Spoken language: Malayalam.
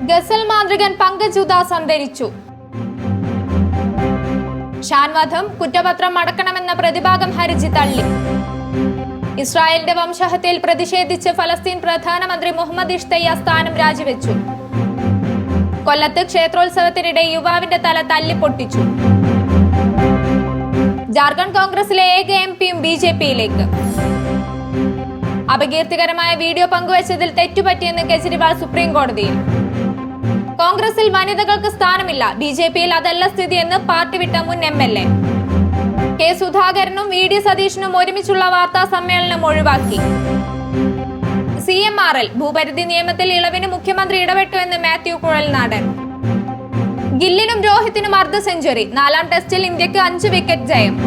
ഗസൽ മാന്ത്രികൻ പങ്കജ് ഉദാസ് അന്തരിച്ചു. ഷാൻ വധം കുറ്റപത്രം മടക്കണമെന്ന പ്രതിഭാഗം ഹർജി തള്ളി. ഇസ്രായേലിന്റെ വംശഹത്യയിൽ പ്രതിഷേധിച്ച് ഫലസ്തീൻ പ്രധാനമന്ത്രി മുഹമ്മദ് ഇഷ്തയ്യ സ്ഥാനം രാജിവെച്ചു. കൊല്ലത്ത് ക്ഷേത്രോത്സവത്തിനിടെ യുവാവിന്റെ തല തല്ലിപ്പൊട്ടിച്ചു. ജാർഖണ്ഡ് കോൺഗ്രസിലെ ഏക എംപിയും ബിജെപിയിലേക്ക്. അപകീർത്തികരമായ വീഡിയോ പങ്കുവച്ചതിൽ തെറ്റുപറ്റിയെന്ന് കെജ്രിവാൾ സുപ്രീം കോടതിയിൽ. കോൺഗ്രസിൽ വനിതകൾക്ക് സ്ഥാനമില്ല, ബിജെപിയിൽ അതല്ല സ്ഥിതിയെന്ന് പാർട്ടി വിട്ട മുൻ MLA. കെ സുധാകരനും VD സതീശനും ഒരുമിച്ചുള്ള വാർത്താ സമ്മേളനം ഒഴിവാക്കി. CMRL ഭൂപരിധി നിയമത്തിൽ ഇളവിന് മുഖ്യമന്ത്രി ഇടപെട്ടു എന്ന് മാത്യു കുഴൽനാടൻ. ഗില്ലിനും രോഹിത്തിനും അർദ്ധ സെഞ്ചുറി. 4ാം ടെസ്റ്റിൽ ഇന്ത്യക്ക് 5 വിക്കറ്റ് ജയം.